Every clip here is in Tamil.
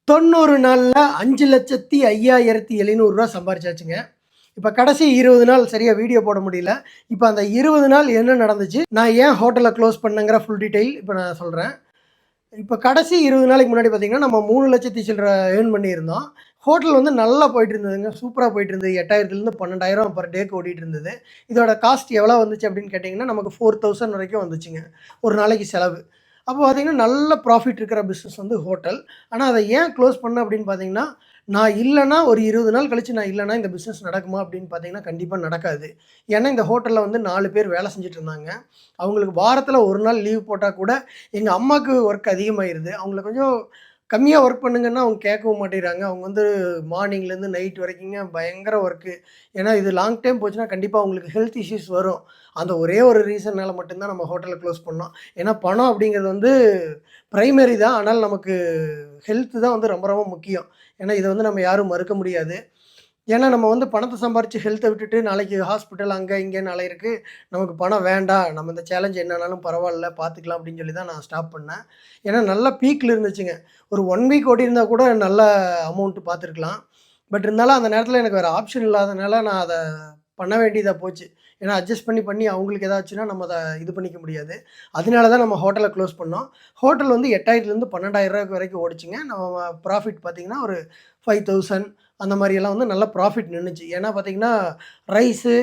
90 நாள்ல 5,05,700 சம்பாரிச்சாச்சுங்க. இப்ப கடைசி 20 நாள் சரியா வீடியோ போட முடியல. இப்ப அந்த 20 நாள் என்ன நடந்துச்சு? நான் ஏன் ஹோட்டல க்ளோஸ் பண்ணேங்கிற ஃபுல் டீட்டெயில் இப்ப நான் சொல்றேன். இப்ப கடைசி 20 நாளைக்கு முன்னாடி பார்த்தீங்கன்னா, நம்ம 3,00,000 சில்ற ஏர்ன் பண்ணியிருந்தோம். ஹோட்டல் வந்து நல்லா போயிட்டு இருந்ததுங்க. சூப்பரா போயிட்டு இருந்தது. 8,000லேருந்து 12,000 பெர் டேக்கு ஓடிட்டு இருந்தது. இதோட காஸ்ட் எவ்வளோ வந்துச்சு அப்படின்னு கேட்டிங்கன்னா, நமக்கு 4,000 வரைக்கும் வந்துச்சுங்க. ஒரு நாளைக்கு செலவு. அப்போ பார்த்தீங்கன்னா, நல்ல ப்ராஃபிட் இருக்கிற பிஸ்னஸ் வந்து ஹோட்டல். ஆனா, அத ஏன் க்ளோஸ் பண்ணேன் அப்படின்னு பார்த்தீங்கன்னா, நான் இல்லன்னா ஒரு 20 நாள் கழிச்சு நான் இல்லன்னா இந்த பிசினஸ் நடக்குமா அப்படின்னு பார்த்தீங்கன்னா, கண்டிப்பா நடக்காது. ஏன்னா, இந்த ஹோட்டல்ல வந்து 4 பேர் வேலை செஞ்சுட்டு இருந்தாங்க. அவங்களுக்கு வாரத்துல 1 நாள் லீவ் போட்டா கூட எங்க அம்மாக்கு ஒர்க் அதிகமாயிருது. அவங்கள கொஞ்சம் கம்மியா ஒர்க் பண்ணுங்கன்னா அவங்க கேட்கவும் மாட்டேங்கிறாங்க. அவங்க வந்து மார்னிங்லேருந்து நைட் வரைக்குங்க பயங்கர ஒர்க்கு. ஏன்னா, இது லாங் டைம் போச்சுன்னா கண்டிப்பா அவங்களுக்கு ஹெல்த் இஷ்யூஸ் வரும். அந்த ஒரே ஒரு ரீசன்னால மட்டும் தான் நம்ம ஹோட்டல க்ளோஸ் பண்ணோம். ஏன்னா, பணம் அப்படிங்கிறது வந்து பிரைமரி தான். ஆனால் நமக்கு ஹெல்த் தான் வந்து ரொம்ப ரொம்ப முக்கியம். ஏன்னா, இத வந்து நம்ம யாரும் மறுக்க முடியாது. ஏன்னா, நம்ம வந்து பணத்த சம்பாரிச்சு ஹெல்த்த விட்டுட்டு நாளைக்கு ஹாஸ்பிட்டல் அங்க இங்கன்னு அலையறக்கு நமக்கு பணம் வேண்டாம். நம்ம இந்த சேலஞ்ச் என்ன ஆனாலும் பரவால்ல பார்த்துக்கலாம் அப்படின்னு சொல்லி தான் நான் ஸ்டாப் பண்ணேன். ஏன்னா, நல்ல பீக்ல இருந்துச்சுங்க. ஒரு 1 வீக் ஓடியிருந்தா கூட நல்ல அமௌண்ட் பார்த்துருக்கலாம். பட் இருந்தாலும் அந்த நேரத்தில எனக்கு வேற ஆப்ஷன் இல்லாதனால நான் அத பண்ண வேண்டியதா போச்சு. ஏன்னா, அட்ஜஸ்ட் பண்ணி அவங்களுக்கு ஏதாச்சுன்னா நம்ம அத இது பண்ணிக்க முடியாது. அதனால தான் நம்ம ஹோட்டல க்ளோஸ் பண்ணோம். ஹோட்டல் வந்து 8,000லேருந்து 12,000 வரைக்கும் ஓடுச்சுங்க. நம்ம ப்ராஃபிட் பார்த்தீங்கன்னா, ஒரு 5,000 அந்த மாரியெல்லாம் வந்து நல்ல ப்ராஃபிட் நின்னுச்சு. ஏன்னா பார்த்தீங்கன்னா, ரைஸு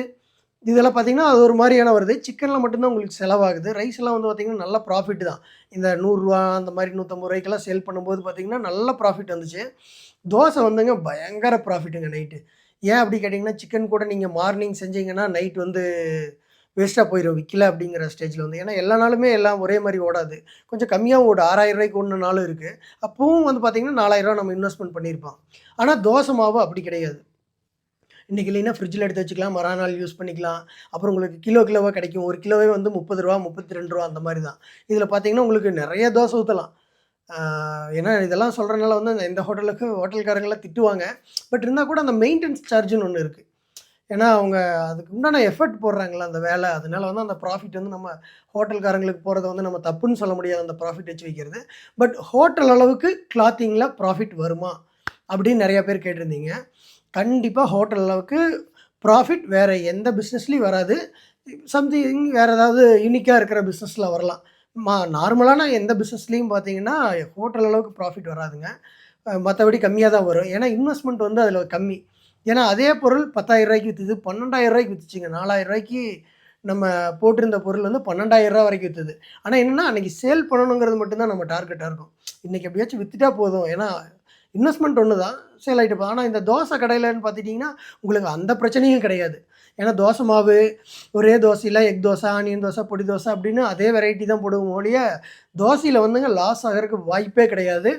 இதெல்லாம் பார்த்தீங்கன்னா, அது ஒரு மாரியான வருது. சிக்கன்ல மட்டும் தான் உங்களுக்கு செலவாகுது. ரைஸ்லாம் வந்து பார்த்தீங்கன்னா, நல்ல ப்ராஃபிட் தான். இந்த ரூ. 100 அந்த மாரி ரூ. 150க்கெல்லாம் சேல் பண்ணும்போது பார்த்தீங்கன்னா, நல்ல ப்ராஃபிட் வந்துச்சு. தோசை வந்துங்க பயங்கர ப்ராஃபிட்டுங்க நைட்டு. ஏன் அப்படி கேட்டிங்கன்னா, சிக்கன் கூட நீங்க மார்னிங் செஞ்சீங்கன்னா, நைட் வந்து வேஸ்ட்டா போயிரும். விக்கல அப்படிங்கிற ஸ்டேஜ்ல வந்து. ஏன்னா, எல்லா நாளுமே எல்லாம் ஒரே மாரி ஓடாது. கொஞ்சம் கம்மியாவும் ஓடும். ரூ. 6,000க்கு ஓடுன நாளும் இருக்கு. அப்பவும் வந்து பார்த்தீங்கன்னா, ரூ. 4,000 நம்ம இன்வெஸ்ட்மென்ட் பண்ணியிருப்போம். ஆனா, தோசை மாவு அப்படி கிடையாது. இன்னைக்கு இல்லைன்னா ஃப்ரிட்ஜில எடுத்து வச்சுக்கலாம். மறாநாள் யூஸ் பண்ணிக்கலாம். அப்புறம் உங்களுக்கு கிலோவா கிடைக்கும். 1 கிலோவே வந்து ரூ. 30 ரூ. 32 அந்த மாரி தான். இதில பார்த்தீங்கன்னா, உங்களுக்கு நெறைய தோசை ஊத்தலாம். ஆ ஏன்னா இதெல்லாம் சொல்றனால வந்து இந்த ஹோட்டல்காரங்கலாம் திட்டுவாங்க. பட் இருந்தா கூட அந்த மெயின்டனன்ஸ் சார்ஜ்ன்னு ஒண்ணு இருக்கு. ஏன்னா, அவங்க அதுக்கு உண்டான எஃபோர்ட் போடுறாங்கல்ல அந்த வேல. அதனால வந்து அந்த ப்ராஃபிட் வந்து நம்ம ஹோட்டல்காரங்களுக்கு போறத வந்து நம்ம தப்புன்னு சொல்ல முடியாது. அந்த ப்ராஃபிட் வச்சு விக்கிறது. பட் ஹோட்டல் அளவுக்கு கிளாத்திங்ல ப்ராஃபிட் வருமா? அப்படின்னு நெறைய பேர் கேட்டிருந்தீங்க. கண்டிப்பா ஹோட்டல் அளவுக்கு ப்ராஃபிட் வேற எந்த பிசினஸ்லயும் வராது. சம்திங் வேற ஏதாவது யூனிக்கா இருக்கிற பிசினஸ்ல வரலாம். நார்மலான எந்த பிசினஸ்லயும் பார்த்தீங்கன்னா, ஹோட்டல் அளவுக்கு ப்ராஃபிட் வராதுங்க. மத்தபடி கம்மியா தான் வரும். ஏன்னா இன்வெஸ்ட்மென்ட் வந்து அதில கம்மி. ஏன்னா அதே பொருள் ரூ. 10,000க்கு வித்துது. ரூ. 12,000க்கு வித்துச்சுங்க. ரூ. 4,000க்கு நம்ம போட்டிருந்த பொருள் வந்து ரூ. 12,000 வரைக்கும் வித்துது. ஆனா என்னன்னா, அன்னைக்கு சேல் பண்ணணுங்கிறது மட்டும் தான் நம்ம டார்கெட்டா இருக்கும். இன்னைக்கு எப்படியாச்சும் வித்துட்டா போதும். ஏன்னா இன்வெஸ்ட்மென்ட் ஒண்ணு தான். சேல் ஆயிட்டு போகும். ஆனா இந்த தோசை கடையிலன்னு பார்த்துட்டீங்கன்னா, உங்களுக்கு அந்த பிரச்சனையும் கிடையாது. ஏன்னா தோசை மாவு, ஒரே தோசையில எக் தோசை, ஆனியன் தோசை, பொடி தோசை அப்படின்னு அதே வெரைட்டி தான் போடுவோமே ஒழிய, தோசையில வந்துங்க லாஸ் ஆகறதுக்கு வாய்ப்பே கிடையாது.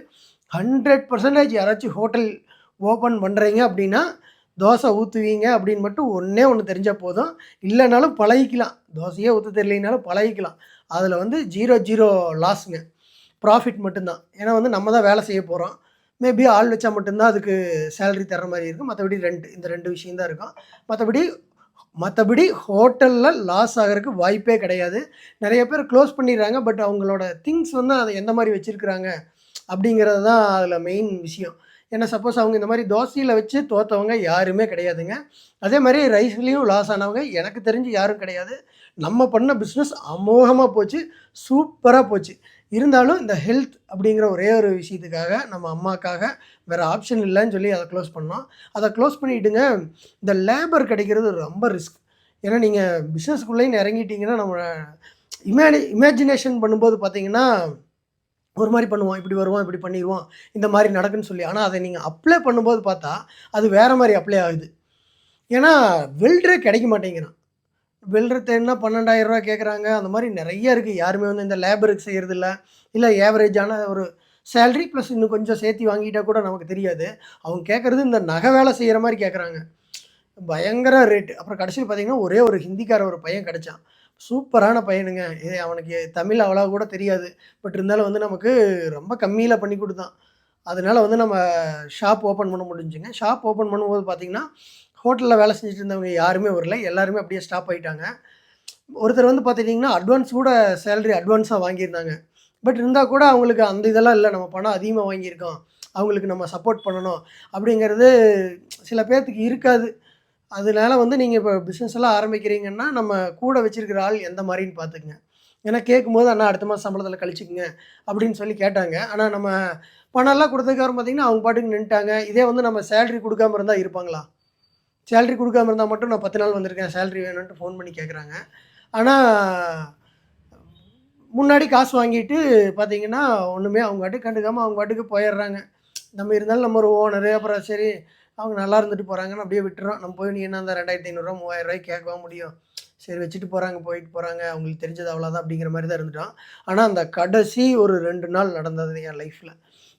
100% யாராச்சும் ஹோட்டல் ஓப்பன் பண்றீங்க அப்படின்னா, தோசை ஊத்துவீங்க அப்படின்னு மட்டும் ஒண்ணே ஒண்ணு தெரிஞ்சா போதும். இல்லனாலும் பழகிக்கலாம். தோசையே ஊத்த தெரியலைனாலும் பழகிக்கலாம். அதுல வந்து 0 லாஸ்ங்க. ப்ராஃபிட் மட்டும் தான். ஏன்னா வந்து நம்ம தான் வேலை செய்ய போறோம். மேபி ஆள் வச்சா மட்டும் தான் அதுக்கு சேலரி தர்ற மாரி இருக்கும். மத்தபடி ரெண்ட் இந்த 2 விஷயம் தான் இருக்கும். மத்தபடி மத்தபடி ஹோட்டல்ல லாஸ் ஆகறதுக்கு வாய்ப்பே கிடையாது. நெறைய பேர் க்ளோஸ் பண்ணிர்றாங்க. பட் அவங்களோட திங்ஸ் வந்து அத எந்த மாரி வச்சிருக்கிறாங்க அப்படிங்கிறது தான் அதில மெயின் விஷயம். ஏன்னா சப்போஸ் அவங்க இந்த மாரி தோசையில வச்சு தோத்தவங்க யாருமே கிடையாதுங்க. அதே மாரி ரைஸ்லயும் லாஸ் ஆனவங்க எனக்கு தெரிஞ்சு யாரும் கிடையாது. நம்ம பண்ண பிசினஸ் அமோகமா போச்சு. சூப்பரா போச்சு. இருந்தாலும் இந்த ஹெல்த் அப்படிங்கிற ஒரே ஒரு விஷயத்துக்காக நம்ம அம்மாக்காக வேற ஆப்ஷன் இல்லன்னு சொல்லி அத க்ளோஸ் பண்ணோம். அத க்ளோஸ் பண்ணிட்டுங்க இந்த லேபர் கிடைக்கிறது ரொம்ப ரிஸ்க். ஏன்னா நீங்க பிசினஸ்க்குள்ளேன்னு இறங்கிட்டீங்கன்னா நம்ம இமேஜினேஷன் பண்ணும்போது பார்த்தீங்கன்னா ஒரு மாரி பண்ணுவோம். இப்படி வருவோம், இப்படி பண்ணிருவோம். இந்த மாரி நடக்குன்னு சொல்லி. ஆனா, அத நீங்க அப்ளை பண்ணும்போது பார்த்தா, அது வேற மாரி அப்ளை ஆகுது. ஏன்னா, வெல்டரே கிடைக்க மாட்டேங்கிறான். வெல்டர் தேடுனா ரூ. 12,000 கேட்குறாங்க. அந்த மாரி நெறைய இருக்கு. யாருமே வந்து இந்த லேபருக்கு செய்றதில்ல. இல்ல ஏவரேஜான ஒரு சேலரி பிளஸ் இன்னும் கொஞ்சம் சேர்த்தி வாங்கிட்டா கூட நமக்கு தெரியாது. அவங்க கேட்கறது இந்த நகை வேலை செய்ற மாரி கேட்குறாங்க. பயங்கர ரேட்டு. அப்புறம் கடைசில பார்த்தீங்கன்னா, ஒரே ஒரு ஹிந்திக்கார ஒரு பையன் கிடைச்சான். சூப்பரான பையனுங்க. அவனுக்கு தமிழ் அவ்வளவா கூட தெரியாது. பட் இருந்தாலும் வந்து நமக்கு ரொம்ப கம்மியில பண்ணி குடுத்தான். அதனால வந்து நம்ம ஷாப் ஓப்பன் பண்ண முடிஞ்சுங்க. ஷாப் ஓப்பன் பண்ணும்போது பார்த்தீங்கன்னா, ஹோட்டல்ல வேலை செஞ்சுட்டு இருந்தவங்க யாருமே வரல. எல்லாருமே அப்படியே ஸ்டாப் ஆயிட்டாங்க. ஒருத்தர் வந்து பார்த்துட்டீங்கன்னா, அட்வான்ஸ் கூட சேலரி அட்வான்ஸா வாங்கியிருந்தாங்க. பட் இருந்தா கூட அவங்களுக்கு அந்த இதெல்லாம் இல்ல. நம்ம பணம் அதிகமா வாங்கியிருக்கோம். அவங்களுக்கு நம்ம சப்போர்ட் பண்ணணும் அப்படிங்கிறது சில பேர்த்துக்கு இருக்காது. அதனால வந்து நீங்கள் இப்போ பிஸ்னஸ் எல்லாம் ஆரம்பிக்கிறீங்கன்னா, நம்ம கூட வச்சிருக்கிற ஆள் எந்த மாரின்னு பார்த்துக்கங்க. ஏன்னா கேட்கும்போது, "அண்ணா அடுத்த மாதம் சம்பளத்தில கழிச்சுக்கங்க" அப்படின்னு சொல்லி கேட்டாங்க. ஆனா நம்ம பணம்லாம் குடுத்ததுக்கப்புறம் பார்த்தீங்கன்னா, அவங்க பாட்டுக்கு நின்ட்டாங்க. இதே வந்து நம்ம சேலரி குடுக்காம இருந்தா இருப்பாங்களா? சேலரி குடுக்காம இருந்தா மட்டும், "நான் 10 நாள் வந்திருக்கேன், சேலரி வேணுன்ட்டு" ஃபோன் பண்ணி கேட்குறாங்க. ஆனா முன்னாடி காசு வாங்கிட்டு பார்த்தீங்கன்னா, ஒண்ணுமே அவங்க பாட்டுக்கு கண்டுக்காம அவங்க பாட்டுக்கு போயிடுறாங்க. நம்ம இருந்தாலும் நம்ம ஒரு ஓனரு, அப்புறம் சரி அவங்க நல்லா இருந்துட்டு போறாங்கன்னு அப்படியே விட்டுறோம். நம்ம போய் நீ என்ன அந்த ரூ. 2500 ரூ. 3000 கேட்கவா முடியும்? சரி வச்சுட்டு போறாங்க, போயிட்டு போறாங்க. அவங்களுக்கு தெரிஞ்சது அவ்வளோதான் அப்படிங்கிற மாரி தான் இருந்துட்டோம். ஆனா அந்த கடைசி ஒரு 2 நாள் நடந்தது என் லைஃப்ல.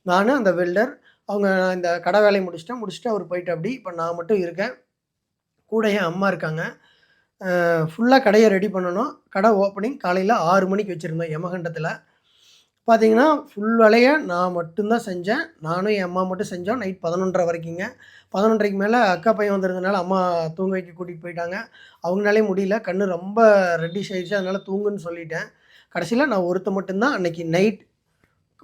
நானு, அந்த வெல்டர், அவங்க இந்த கடை வேலைய முடிச்சுட்டேன். முடிச்சுட்டு அவரு போயிட்டாப்படி. இப்ப நான் மட்டும் இருக்கேன். கூட என் அம்மா இருக்காங்க. ஃபுல்லா கடைய ரெடி பண்ணணும். கடை ஓப்பனிங் காலையில 6 மணிக்கு வச்சிருந்தோம் யமகண்டத்தில. பார்த்தீங்கன்னா, ஃபுல் வேலைய நான் மட்டும் தான் செஞ்சேன். நானும் என் அம்மா மட்டும் செஞ்சோம். நைட் 11:30 வரைக்குங்க. 11:30க்கு மேல அக்கா பையன் வந்திருந்தனால அம்மா தூங்க வைக்க கூட்டிட்டு போயிட்டாங்க. அவங்கனாலயும் முடியல. கண்ணு ரொம்ப ரெட்டிஷ் ஆயிடுச்சு. அதனால தூங்குன்னு சொல்லிட்டேன். கடைசியில நான் ஒருத்தன் மட்டும் தான் அன்னைக்கு நைட்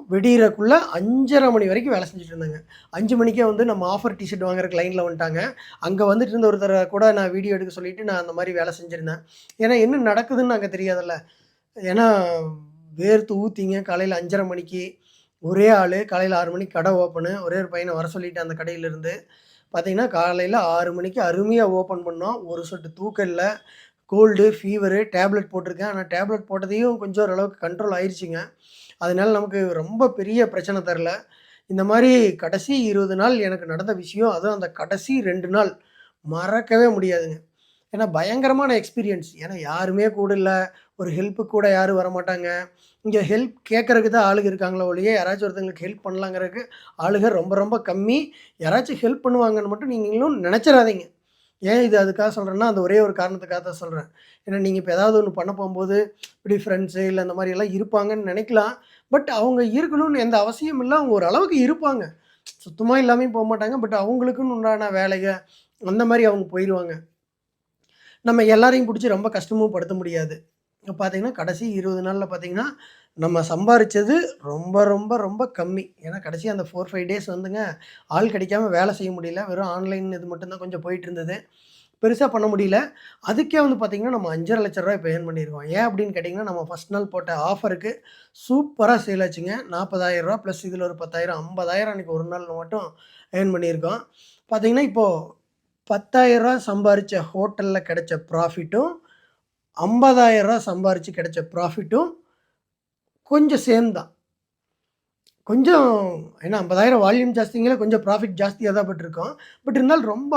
விடியறக்குள்ள 5:30 மணி வரைக்கும் வேலை செஞ்சுட்டு இருந்தேங்க. 5 மணிக்கே வந்து நம்ம ஆஃபர் டீ ஷர்ட் வாங்குறதுக்கு லைன்ல வந்துட்டாங்க. அங்க வந்துட்டு இருந்த ஒருத்தர கூட நான் வீடியோ எடுக்க சொல்லிட்டு நான் அந்த மாரி வேலை செஞ்சிருந்தேன். ஏன்னா என்ன நடக்குதுன்னு அங்க தெரியாதுல்ல. ஏன்னா வேர்த்து ஊத்திங்க காலையில 5:30 மணிக்கு ஒரே ஆளு காலையில 6 மணிக்கு கடை ஓப்பனு. ஒரே ஒரு பையன வர சொல்லிட்டேன் அந்த கடையிலிருந்து. பார்த்தீங்கன்னா, காலையில 6 மணிக்கு அருமையா ஓப்பன் பண்ணோம். ஒரு சொட்டு தூக்கம் இல்ல. கோல்டு, ஃபீவரு, டேப்லெட் போட்டிருக்கேன். ஆனா டேப்லெட் போட்டதையும் கொஞ்சம் ஓரளவுக்கு கண்ட்ரோல் ஆயிருச்சுங்க. அதனால நமக்கு ரொம்ப பெரிய பிரச்சனை தரல. இந்த மாரி கடைசி 20 நாள் எனக்கு நடந்த விஷயம், அதுவும் அந்த கடைசி 2 நாள் மறக்கவே முடியாதுங்க. ஏன்னா பயங்கரமான எக்ஸ்பீரியன்ஸ். ஏன்னா யாருமே கூட இல்ல. ஒரு ஹெல்ப்புக்கு கூட யாரும் வரமாட்டாங்க. இங்க ஹெல்ப் கேட்கறக்கு தான் ஆளுங்க இருக்காங்களே ஒழிய, யாராச்சும் ஒருத்தங்களுக்கு ஹெல்ப் பண்ணலாங்கிறதுக்கு ஆளுக ரொம்ப ரொம்ப கம்மி. யாராச்சும் ஹெல்ப் பண்ணுவாங்கன்னு மட்டும் நீங்களும் நெனச்சிராதீங்க. ஏன் இது அதுக்காக சொல்றேன்னா, அந்த ஒரே ஒரு காரணத்துக்காக தான் சொல்றேன். ஏன்னா நீங்க இப்ப ஏதாவது ஒண்ணு பண்ண போம்போது, இப்படி ஃப்ரெண்ட்ஸு இல்ல இந்த மாரி எல்லாம் இருப்பாங்கன்னு நெனைக்கலாம். பட் அவங்க இருக்கணும்னு எந்த அவசியமும் இல்ல. அவங்க ஒரு அளவுக்கு இருப்பாங்க. சுத்தமா இல்லாமயும் போமாட்டாங்க. பட் அவங்களுக்குன்னு உண்டான வேலைக, அந்த மாரி அவங்க போயிருவாங்க. நம்ம எல்லாரையும் புடிச்சு ரொம்ப கஷ்டமும் படுத்த முடியாது. பார்த்தீங்கன்னா, கடைசி 20 நாள்ல பார்த்தீங்கன்னா, நம்ம சம்பாரிச்சது ரொம்ப, ரொம்ப, ரொம்ப கம்மி. ஏன்னா கடைசியா அந்த 4, 5 டேஸ் வந்துங்க, ஆள் கிடைக்காம வேலை செய்ய முடியல. வெறும் ஆன்லைன் இது மட்டும் தான் கொஞ்சம் போயிட்டுருந்தது. பெருசா பண்ண முடியல. அதுக்கே வந்து பார்த்தீங்கன்னா, நம்ம ரூ. 5,50,000 இப்ப ஏர்ன் பண்ணியிருக்கோம். ஏன் அப்படின்னு கேட்டீங்கன்னா, நம்ம ஃபர்ஸ்ட் நாள் போட்ட ஆஃபருக்கு சூப்பரா சேல் ஆச்சுங்க. ரூ. 40,000 ப்ளஸ் இதுல ஒரு 10,000 50,000 அன்னைக்கு ஒரு நாள்ல மட்டும் ஏர்ன் பண்ணியிருக்கோம். பார்த்தீங்கன்னா, இப்போ ரூ. 10,000 சம்பாரிச்ச ஹோட்டல்ல கிடைச்ச ப்ராஃபிட்டும், ரூ. 50,000 சம்பாரிச்சு கிடைச்ச ப்ராஃபிட்டும் கொஞ்சம் சேம் தான். கொஞ்சம் ஏன்னா 50,000 வால்யூம் ஜாஸ்திங்கள கொஞ்சம் ப்ராஃபிட் ஜாஸ்தியா தான் பட்டுருக்கோம். பட் இருந்தாலும் ரொம்ப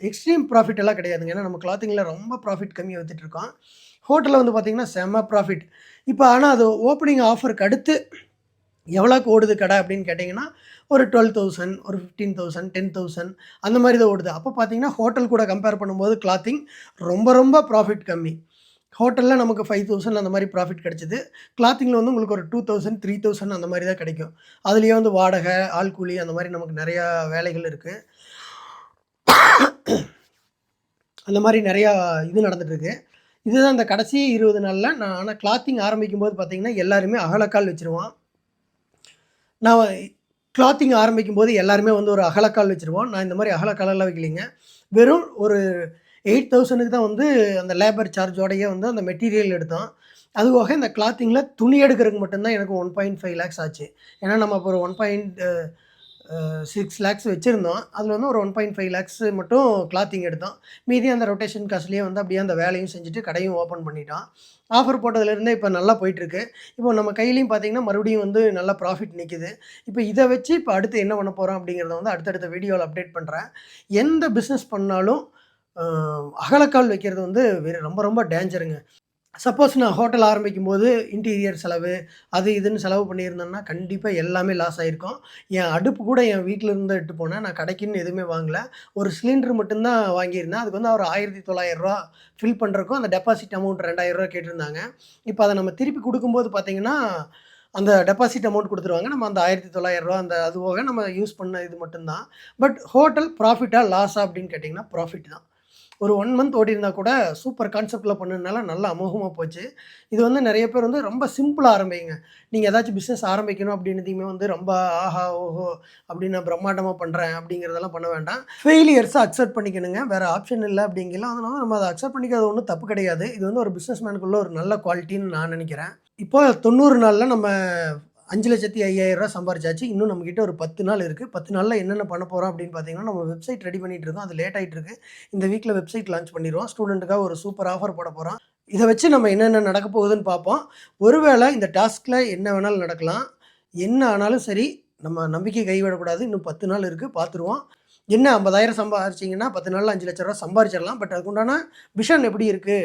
எக்ஸ்ட்ரீம் ப்ராஃபிட் எல்லாம் கிடையாதுங்க. ஏன்னா நம்ம கிளாத்திங்ல ரொம்ப ப்ராஃபிட் கம்மியா வித்துட்டுருக்கோம். ஹோட்டல்ல வந்து பார்த்தீங்கன்னா, செம்ம ப்ராஃபிட். இப்ப ஆனா அது ஓப்பனிங் ஆஃபருக்கு அடுத்து எவ்வளோக்கு ஓடுது கடை அப்படின்னு கேட்டீங்கன்னா, ஒரு 12,000 ஒரு 15,000 10,000 அந்த மாரி தான் ஓடுது. அப்ப பார்த்தீங்கன்னா, ஹோட்டல் கூட கம்பேர் பண்ணும்போது கிளாத்திங் ரொம்ப ரொம்ப ப்ராஃபிட் கம்மி. ஹோட்டல்ல நமக்கு 5,000 அந்த மாரி ப்ராஃபிட் கிடைச்சது. கிளாத்திங்ல வந்து உங்களுக்கு ஒரு 2,000 3,000 அந்த மாரி தான் கிடைக்கும். அதுலயே வந்து வாடகை, ஆள் கூலி அந்த மாரி நமக்கு நெறையா வேலைகள் இருக்கு. அந்த மாரி நெறையா இது நடந்துட்டு இருக்கு. இதுதான் இந்த கடைசி 20 நாள்ல நான் ஆனா கிளாத்திங் ஆரம்பிக்கும்போது பார்த்தீங்கன்னா, எல்லாருமே அகலக்கால் வச்சுருவோம். நான் கிளாத்திங் ஆரம்பிக்கும்போது எல்லாருமே வந்து ஒரு அகலக்கால் வச்சுருவோம். நான் இந்த மாரி அகலக்காலெல்லாம் வைக்கலைங்க. வெறும் ஒரு 8,000க்கு தான் வந்து அந்த லேபர் சார்ஜோடயே வந்து அந்த மெட்டீரியல் எடுத்தோம். அதுபோக இந்த கிளாத்திங்ல துணி எடுக்கிறதுக்கு மட்டும் தான் எனக்கு 1.5 லேக்ஸ் ஆச்சு. ஏன்னா நம்ம அப்போ ஒரு 1.6 லேக்ஸ் வச்சிருந்தோம். அதில வந்து ஒரு 1.5 லேக்ஸ் மட்டும் கிளாத்திங் எடுத்தோம். மீதி அந்த ரொட்டேஷன் காஸ்ட்லயே வந்து அப்படியே அந்த வேலையும் செஞ்சுட்டு கடையும் ஓப்பன் பண்ணிட்டோம். ஆஃபர் போட்டதுலேருந்தே இப்ப நல்லா போயிட்டுருக்கு. இப்போ நம்ம கையிலயும் பார்த்தீங்கன்னா, மறுபடியும் வந்து நல்ல ப்ராஃபிட் நிக்குது. இப்ப இத வச்சு இப்ப அடுத்து என்ன பண்ண போறோம் அப்படிங்கிறத வந்து அடுத்தடுத்த வீடியோல அப்டேட் பண்றேன். எந்த பிசினஸ் பண்ணாலும் அ அகலக்கால் வைக்கிறது வந்து ரொம்ப ரொம்ப டேஞ்சருங்க. சப்போஸ் நான் ஹோட்டல் ஆரம்பிக்கும்போது இன்டீரியர் செலவு, அது இதுன்னு செலவு பண்ணியிருந்தேன்னா, கண்டிப்பா எல்லாமே லாஸ் ஆயிருக்கும். என் அடுப்பு கூட என் வீட்ல இருந்து தான் எடுத்துட்டு போனேன். நான் கடைக்குன்னு எதுவுமே வாங்கல. ஒரு சிலிண்டர் மட்டும் தான் வாங்கியிருந்தேன். அதுக்கு வந்து ஒரு ரூ. 1,900 ஃபில் பண்றதுக்கும் அந்த டெபாசிட் அமௌண்ட் ரூ. 2,000 கேட்டிருந்தாங்க. இப்ப அத நம்ம திருப்பி குடுக்கும்போது பார்த்தீங்கன்னா, அந்த டெபாசிட் அமௌண்ட் குடுத்துருவாங்க. நம்ம அந்த ரூ. 1,900 அந்த அது போக நம்ம யூஸ் பண்ண இது மட்டும் தான். பட் ஹோட்டல் ப்ராஃபிட்டா, லாஸா அப்படின்னு கேட்டீங்கன்னா, ப்ராஃபிட் தான். ஒரு 1 மந்த் ஓடியிருந்தா கூட சூப்பர் கான்செப்ட்டில் பண்ணதுனால நல்லா அமோகமாக போச்சு. இது வந்து நெறைய பேர் வந்து ரொம்ப சிம்பிளா ஆரம்பிங்க. நீங்க ஏதாச்சும் பிசினஸ் ஆரம்பிக்கணும் அப்படின்னதையுமே வந்து ரொம்ப ஆஹா, ஓஹோ! அப்படின்னு நான் பிரம்மாண்டமா பண்றேன் அப்படிங்கிறதெல்லாம் பண்ண வேண்டாம். ஃபெயிலியர்ஸ அக்செப்ட் பண்ணிக்கணுங்க. வேற ஆப்ஷன் இல்ல அப்படிங்கலாம். அதனால நம்ம அத அக்செப்ட் பண்ணிக்கிறது ஒண்ணும் தப்பு கிடையாது. இது வந்து ஒரு பிசினஸ் மேனுக்குள்ள ஒரு நல்ல குவாலிட்டின்னு நான் நெனைக்கிறேன். இப்போ 90 நாள்ல நம்ம ரூ. 5,05,000 சம்பாரிச்சாச்சு. இன்னும் நம்மகிட்ட ஒரு 10 நாள் இருக்கு. 10 நாள்ல என்னென்ன பண்ண போறோம் அப்படின்னு பார்த்தீங்கன்னா, நம்ம வெப்சைட் ரெடி பண்ணிட்டு இருக்கோம். அது லேட் ஆயிட்டு இருக்கு. இந்த வீக்ல வெப்சைட் லான்ச் பண்ணிருவோம். ஸ்டூடெண்ட்டுக்காக ஒரு சூப்பர் ஆஃபர் போட போறோம். இத வச்சு நம்ம என்னென்ன நடக்க போகுதுன்னு பார்ப்போம். ஒருவேளை இந்த டாஸ்க்ல என்ன வேணாலும் நடக்கலாம். என்ன ஆனாலும் சரி, நம்ம நம்பிக்கை கைவிடக்கூடாது. இன்னும் 10 நாள் இருக்கு. பார்த்துருவோம். என்ன 50,000 சம்பாரிச்சீங்கன்னா 10 நாள்ல ரூ. 5,00,000 சம்பாரிச்சிடலாம். பட் அதுக்குண்டான விஷன் எப்படி இருக்கு?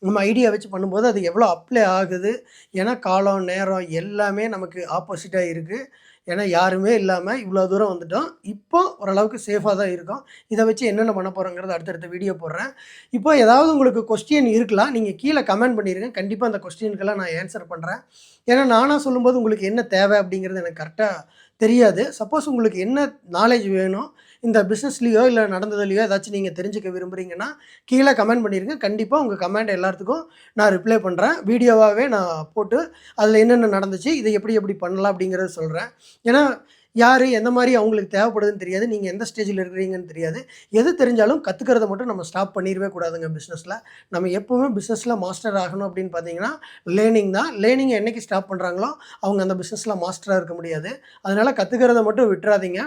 நம்ம ஐடியா வச்சு பண்ணும்போது அது எவ்வளோ அப்ளை ஆகுது? ஏன்னா காலம், நேரம் எல்லாமே நமக்கு ஆப்போசிட்டா இருக்கு. ஏன்னா யாருமே இல்லாம இவ்வளோ தூரம் வந்துட்டோம். இப்போ ஓரளவுக்கு சேஃபா தான் இருக்கோம். இத வச்சு என்னென்ன பண்ண போறோங்கிறத அடுத்தடுத்த வீடியோ போடுறேன். இப்போ ஏதாவது உங்களுக்கு கொஸ்டின் இருக்கலாம். நீங்க கீழ கமெண்ட் பண்ணிருங்க. கண்டிப்பா அந்த கொஸ்டினுக்கெல்லாம் நான் ஆன்சர் பண்றேன். ஏன்னா நானா சொல்லும்போது உங்களுக்கு என்ன தேவை அப்படிங்கிறது எனக்கு கரெக்ட்டா தெரியாது. சப்போஸ் உங்களுக்கு என்ன நாலேட்ஜ் வேணும், இந்த பிசினஸ்லயோ இல்ல நடந்ததுலயோ ஏதாச்சும் நீங்க தெரிஞ்சுக்க விரும்புறீங்கன்னா, கீழ கமெண்ட் பண்ணிருங்க. கண்டிப்பா உங்க கமெண்ட் எல்லாத்துக்கும் நான் ரிப்ளை பண்றேன். வீடியோவாவே நான் போட்டு அதில என்னென்ன நடந்துச்சு, இத எப்படி எப்படி பண்ணலாம் அப்படிங்கிறத சொல்றேன். ஏன்னா, யாரு எந்த மாரி அவங்களுக்கு தேவைப்படுதுன்னு தெரியாது. நீங்க எந்த ஸ்டேஜ்ல இருக்கிறீங்கன்னு தெரியாது. எது தெரிஞ்சாலும் கத்துக்கிறத மட்டும் நம்ம ஸ்டாப் பண்ணிறவே கூடாதுங்க பிசினஸ்ல. நம்ம எப்பவுமே பிசினஸ்ல மாஸ்டர் ஆகணும் அப்படின்னு பார்த்தீங்கன்னா, லேர்னிங் தான். லேர்னிங்க என்னைக்கு ஸ்டாப் பண்றாங்களோ, அவங்க அந்த பிசினஸ்ல மாஸ்டரா இருக்க முடியாது. அதனால கத்துக்கிறத மட்டும் விட்டுறாதீங்க.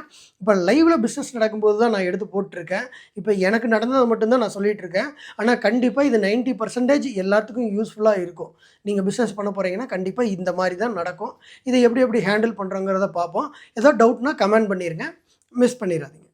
இப்ப லைவ்ல பிசினஸ் நடக்கும்போது தான் நான் எடுத்து போட்டுருக்கேன். இப்ப எனக்கு நடந்தத மட்டும் தான் நான் சொல்லிட்டு இருக்கேன். ஆனா கண்டிப்பா இது 90% எல்லாத்துக்கும் யூஸ்ஃபுல்லா இருக்கும். நீங்க பிசினஸ் பண்ண போறீங்கன்னா, கண்டிப்பா இந்த மாரி தான் நடக்கும். இத எப்படி எப்படி ஹேண்டில் பண்றோங்கிறத பார்ப்போம். ஏதோ டவுட்னா கமெண்ட் பண்ணிருங்க. மிஸ் பண்ணிறாதீங்க.